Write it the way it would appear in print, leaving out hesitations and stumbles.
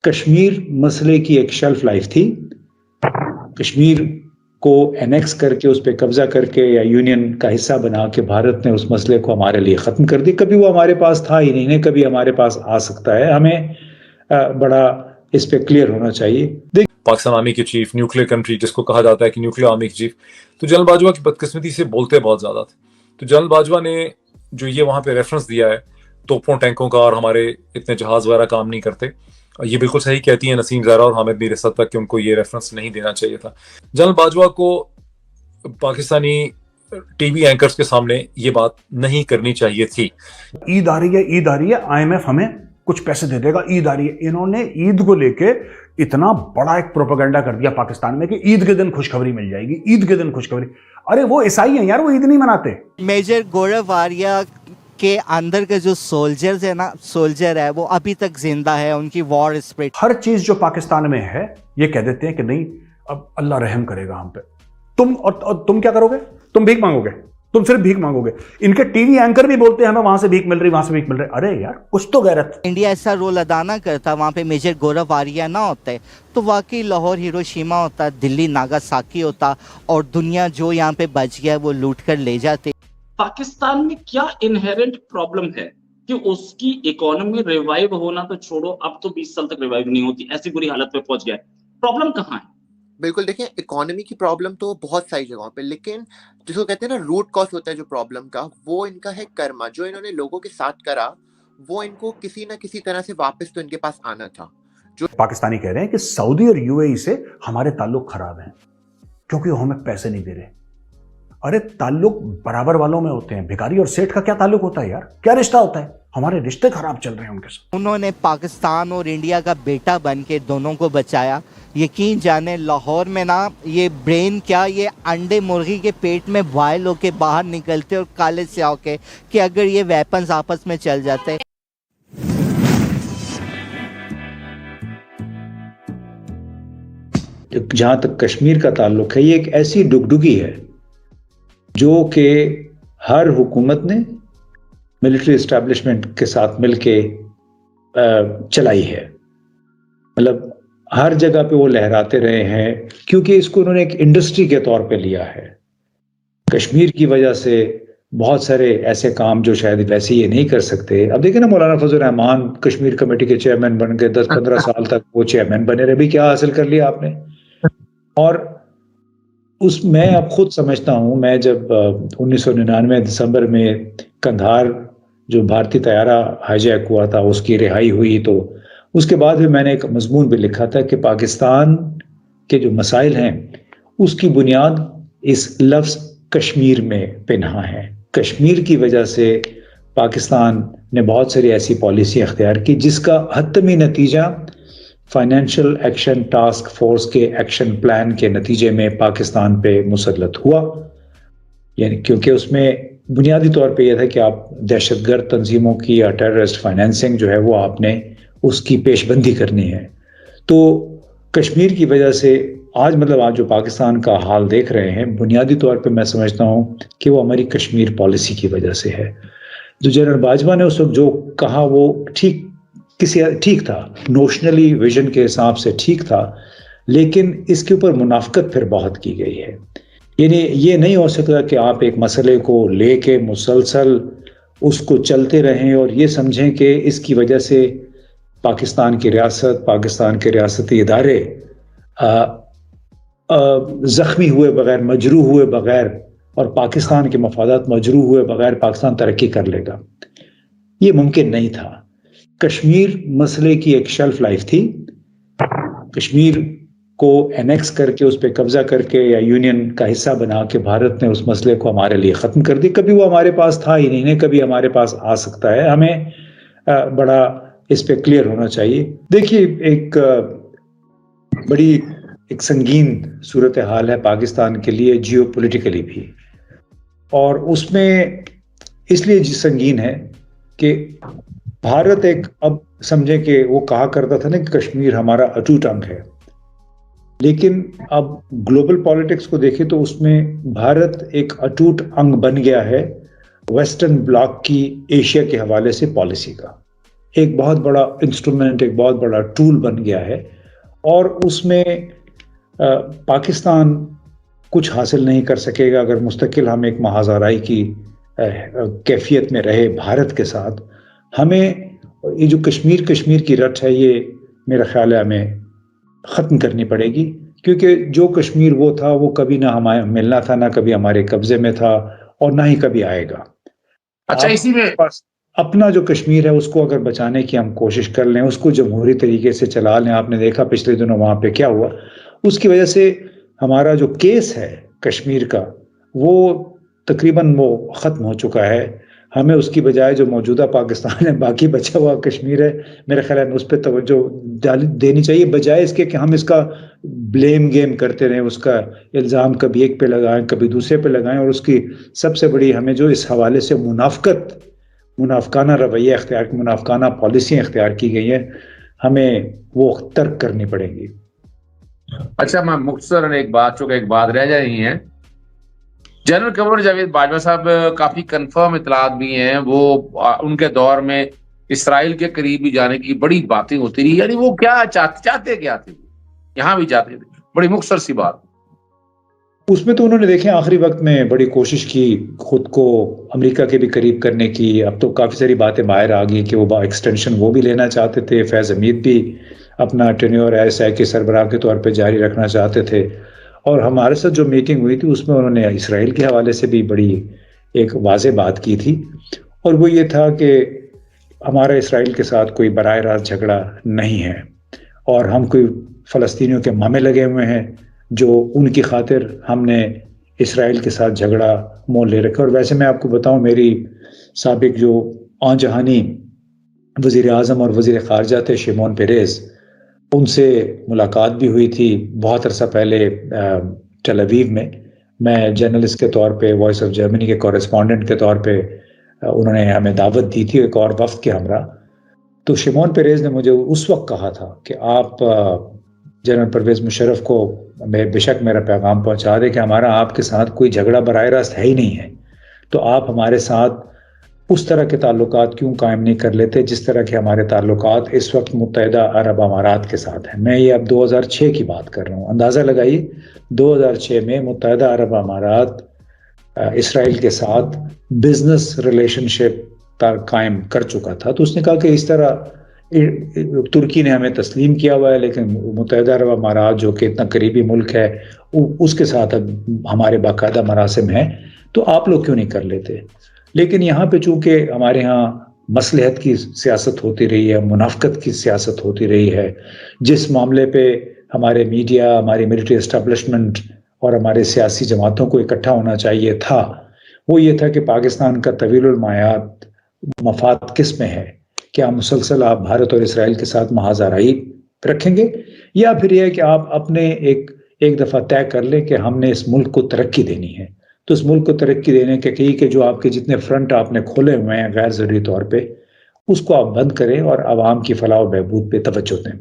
کشمیر مسئلے کی ایک شیلف لائف تھی. کشمیر کو اینیکس کر کے اس پہ قبضہ کر کے یا یونین کا حصہ بنا کے بھارت نے اس مسئلے کو ہمارے لیے ختم کر دی. کبھی وہ ہمارے پاس تھا ہی نہیں، کبھی ہمارے پاس آ سکتا ہے. ہمیں بڑا اس پہ کلیئر ہونا چاہیے. پاکستان آرمی کے چیف، نیوکلیر کنٹری جس کو کہا جاتا ہے کہ نیوکلیر آرمی کے چیف، تو جنرل باجوہ کی بدقسمتی سے بولتے بہت زیادہ تھے. تو جنرل باجوہ نے جو یہ وہاں پہ ریفرنس دیا ہے توپوں ٹینکوں کا اور ہمارے اتنے جہاز وغیرہ کام نہیں کرتے، یہ بالکل صحیح کہتی ہیں نسیم زہرا اور حامد میر اسد تک کہ ان کو یہ ریفرنس نہیں دینا چاہیے تھا. جنرل باجوہ کو پاکستانی ٹی وی اینکرز کے سامنے یہ بات نہیں کرنی چاہیے تھی. عید آ رہی ہے آئی ایم ایف ہمیں کچھ پیسے دے دے گا، عید آ رہی ہے. انہوں نے عید کو لے کے اتنا بڑا ایک پروپیگنڈا کر دیا پاکستان میں کہ عید کے دن خوشخبری مل جائے گی، عید کے دن خوشخبری. ارے وہ عیسائی ہیں یار، وہ عید نہیں مناتے. میجر گورو آریہ کے اندر کے جو سولجر ہے وہ ابھی تک زندہ ہے، ان کی وار اسپرٹ. ہر چیز جو پاکستان میں ہے یہ کہہ دیتے ہیں کہ نہیں اب اللہ رحم کرے گا ہم پہ. تم کیا کرو گے؟ تم بھیک مانگو گے، تم صرف بھیک مانگو گے. ان کے ٹی وی اینکر بھی بولتے ہیں ہمیں وہاں سے بھیک مل رہی، وہاں سے بھیک مل رہی. ارے یار کچھ تو غیرت. انڈیا ایسا رول ادا نہ کرتا، وہاں پہ میجر گورو آریہ نہ ہوتے تو واقعی لاہور ہیروشیما ہوتا، دلی ناگاساکی ہوتا اور دنیا جو یہاں پہ بچ گیا وہ لوٹ کر لے جاتے. پاکستان میں کیا انہیرنٹ پرابلم ہے کہ اس کی اکانومی ریوائیو ہونا تو چھوڑو، اب تو 20 سال تک ریوائیو نہیں ہوتی، ایسی بری حالت پہ پہنچ گیا ہے. پرابلم کہاں ہے؟ بالکل دیکھیں، اکانومی کی پرابلم تو بہت ساری جگہوں پہ، لیکن جس کو کہتے ہیں نا روٹ کاز ہوتا ہے جو پرابلم کا، وہ ان کا ہے کرما. جو انہوں نے لوگوں کے ساتھ کرا وہ ان کو کسی نہ کسی طرح سے واپس تو ان کے پاس آنا تھا. جو پاکستانی کہہ رہے ہیں کہ سعودی اور یو اے ای سے ہمارے تعلق خراب ہیں کیونکہ وہ ہمیں پیسے نہیں دے رہے. ارے تعلق برابر والوں میں ہوتے ہیں. بھکاری اور سیٹھ کا کیا تعلق ہوتا ہے یار؟ کیا رشتہ ہوتا ہے؟ ہمارے رشتے خراب چل رہے ہیں ان کے ساتھ. انہوں نے پاکستان اور انڈیا کا بیٹا بن کے دونوں کو بچایا. یقین جانے لاہور میں نا یہ برین کیا، یہ انڈے مرغی کے پیٹ میں بوائل ہو کے باہر نکلتے اور کالے سے ہو کے کہ اگر یہ ویپنز آپس میں چل جاتے. جہاں تک کشمیر کا تعلق ہے، یہ ایک ایسی ڈگڈگی ہے جو کہ ہر حکومت نے ملٹری اسٹیبلشمنٹ کے ساتھ مل کے چلائی ہے. مطلب ہر جگہ پہ وہ لہراتے رہے ہیں کیونکہ اس کو انہوں نے ایک انڈسٹری کے طور پہ لیا ہے. کشمیر کی وجہ سے بہت سارے ایسے کام جو شاید ویسے یہ نہیں کر سکتے. اب دیکھیں نا، مولانا فضل الرحمان کشمیر کمیٹی کے چیئرمین بن کے 10-15 سال تک وہ چیئرمین بنے رہے. بھی کیا حاصل کر لیا آپ نے؟ اور میں اب خود سمجھتا ہوں، میں جب 1999 دسمبر میں کندھار جو بھارتی طیارہ ہائی جیک ہوا تھا اس کی رہائی ہوئی، تو اس کے بعد بھی میں نے ایک مضمون بھی لکھا تھا کہ پاکستان کے جو مسائل ہیں اس کی بنیاد اس لفظ کشمیر میں پنہا ہے. کشمیر کی وجہ سے پاکستان نے بہت ساری ایسی پالیسی اختیار کی جس کا حتمی نتیجہ فائنینشیل ایکشن ٹاسک فورس کے ایکشن پلان کے نتیجے میں پاکستان پہ مسلط ہوا. یعنی کیونکہ اس میں بنیادی طور پہ یہ تھا کہ آپ دہشت گرد تنظیموں کی یا ٹیررسٹ فائنینسنگ جو ہے وہ آپ نے اس کی پیش بندی کرنی ہے. تو کشمیر کی وجہ سے آج جو پاکستان کا حال دیکھ رہے ہیں، بنیادی طور پہ میں سمجھتا ہوں کہ وہ ہماری کشمیر پالیسی کی وجہ سے ہے. جو جنرل باجوہ نے اس وقت جو کہا وہ ٹھیک تھا، نوشنلی ویژن کے حساب سے ٹھیک تھا، لیکن اس کے اوپر منافقت پھر بہت کی گئی ہے. یعنی یہ نہیں ہو سکتا کہ آپ ایک مسئلے کو لے کے مسلسل اس کو چلتے رہیں اور یہ سمجھیں کہ اس کی وجہ سے پاکستان کی ریاست، پاکستان کے ریاستی ادارے زخمی ہوئے بغیر، مجروح ہوئے بغیر اور پاکستان کے مفادات مجروح ہوئے بغیر پاکستان ترقی کر لے گا. یہ ممکن نہیں تھا. کشمیر مسئلے کی ایک شیلف لائف تھی. کشمیر کو اینیکس کر کے اس پہ قبضہ کر کے یا یونین کا حصہ بنا کے بھارت نے اس مسئلے کو ہمارے لیے ختم کر دی. کبھی وہ ہمارے پاس تھا ہی نہیں، کبھی ہمارے پاس آ سکتا ہے. ہمیں بڑا اس پہ کلیئر ہونا چاہیے. دیکھیے، ایک سنگین صورتحال ہے پاکستان کے لیے جیو پولیٹیکلی بھی، اور اس میں اس لیے سنگین ہے کہ بھارت اب سمجھے کہ وہ کہا کرتا تھا نا کہ کشمیر ہمارا اٹوٹ انگ ہے، لیکن اب گلوبل پالیٹکس کو دیکھیں تو اس میں بھارت ایک اٹوٹ انگ بن گیا ہے ویسٹرن بلاک کی ایشیا کے حوالے سے پالیسی کا. ایک بہت بڑا انسٹرومنٹ، ایک بہت بڑا ٹول بن گیا ہے، اور اس میں پاکستان کچھ حاصل نہیں کر سکے گا اگر مستقل ہم ایک محاذ آرائی کی کیفیت میں رہے بھارت کے ساتھ. ہمیں یہ جو کشمیر کی رٹ ہے، یہ میرا خیال ہے ہمیں ختم کرنی پڑے گی، کیونکہ جو کشمیر وہ تھا وہ کبھی نہ ہمیں ملنا تھا، نہ کبھی ہمارے قبضے میں تھا، اور نہ ہی کبھی آئے گا. اچھا، اسی میں اپنا جو کشمیر ہے اس کو اگر بچانے کی ہم کوشش کر لیں، اس کو جمہوری طریقے سے چلا لیں. آپ نے دیکھا پچھلے دنوں وہاں پہ کیا ہوا. اس کی وجہ سے ہمارا جو کیس ہے کشمیر کا وہ تقریباً وہ ختم ہو چکا ہے. ہمیں اس کی بجائے جو موجودہ پاکستان ہے، باقی بچا ہوا کشمیر ہے، میرے خیال ہے اس پہ توجہ دینی چاہیے، بجائے اس کے کہ ہم اس کا بلیم گیم کرتے رہیں، اس کا الزام کبھی ایک پہ لگائیں کبھی دوسرے پہ لگائیں. اور اس کی سب سے بڑی ہمیں جو اس حوالے سے منافقانہ رویہ منافقانہ پالیسیاں اختیار کی گئی ہیں، ہمیں وہ ترک کرنی پڑیں گی. اچھا، میں مختصراً ایک بات رہ جائیں ہیں. جنرل قمر جاوید باجوہ صاحب کافی کنفرم اطلاعات بھی ہیں، وہ ان کے دور میں اسرائیل کے قریب بھی جانے کی بڑی باتیں ہوتی رہی، یعنی وہ کیا چاہتے کیا تھے، یہاں بھی جاتے تھے. بڑی مختصر سی بات. اس میں تو انہوں نے دیکھیں آخری وقت میں بڑی کوشش کی خود کو امریکہ کے بھی قریب کرنے کی. اب تو کافی ساری باتیں باہر آ گئی کہ وہ ایکسٹینشن وہ بھی لینا چاہتے تھے. فیض حمید بھی اپنا ٹینیور ISI کے سربراہ کے طور پہ جاری رکھنا چاہتے تھے. اور ہمارے ساتھ جو میٹنگ ہوئی تھی اس میں انہوں نے اسرائیل کے حوالے سے بھی بڑی ایک واضح بات کی تھی، اور وہ یہ تھا کہ ہمارا اسرائیل کے ساتھ کوئی براہ راست جھگڑا نہیں ہے، اور ہم کوئی فلسطینیوں کے مامے لگے ہوئے ہیں جو ان کی خاطر ہم نے اسرائیل کے ساتھ جھگڑا مول لے رکھا. اور ویسے میں آپ کو بتاؤں، میری سابق جو آن جہانی وزیر اعظم اور وزیر خارجہ تھے شیمون پیریز، ان سے ملاقات بھی ہوئی تھی بہت عرصہ پہلے ٹیل اویو میں. میں جرنلسٹ کے طور پہ وائس آف جرمنی کے کورسپونڈنٹ کے طور پہ انہوں نے ہمیں دعوت دی تھی ایک اور وفد کے ہمراہ. تو شیمون پیریز نے مجھے اس وقت کہا تھا کہ آپ جنرل پرویز مشرف کو بے شک میرا پیغام پہنچا دے کہ ہمارا آپ کے ساتھ کوئی جھگڑا براہ راست ہے ہی نہیں ہے، تو آپ ہمارے ساتھ اس طرح کے تعلقات کیوں قائم نہیں کر لیتے جس طرح کے ہمارے تعلقات اس وقت متحدہ عرب امارات کے ساتھ ہیں. میں یہ اب 2006 کی بات کر رہا ہوں. اندازہ لگائیے 2006 میں متحدہ عرب امارات اسرائیل کے ساتھ بزنس ریلیشن شپ قائم کر چکا تھا. تو اس نے کہا کہ اس طرح ترکی نے ہمیں تسلیم کیا ہوا ہے، لیکن متحدہ عرب امارات جو کہ اتنا قریبی ملک ہے اس کے ساتھ اب ہمارے باقاعدہ مراسم ہیں، تو آپ لوگ کیوں نہیں کر لیتے. لیکن یہاں پہ چونکہ ہمارے ہاں مصلحت کی سیاست ہوتی رہی ہے، منافقت کی سیاست ہوتی رہی ہے، جس معاملے پہ ہمارے میڈیا، ہماری ملٹری اسٹیبلشمنٹ اور ہمارے سیاسی جماعتوں کو اکٹھا ہونا چاہیے تھا، وہ یہ تھا کہ پاکستان کا طویل المعاد مفاد کس میں ہے. کیا مسلسل آپ بھارت اور اسرائیل کے ساتھ محاذ آرائی رکھیں گے، یا پھر یہ ہے کہ آپ اپنے ایک دفعہ طے کر لیں کہ ہم نے اس ملک کو ترقی دینی ہے. تو اس ملک کو ترقی دینے کے کہ جو آپ کے جتنے فرنٹ آپ نے کھولے ہوئے ہیں غیر ضروری طور پہ، اس کو آپ بند کریں اور عوام کی فلاح و بہبود پہ توجہ دیں.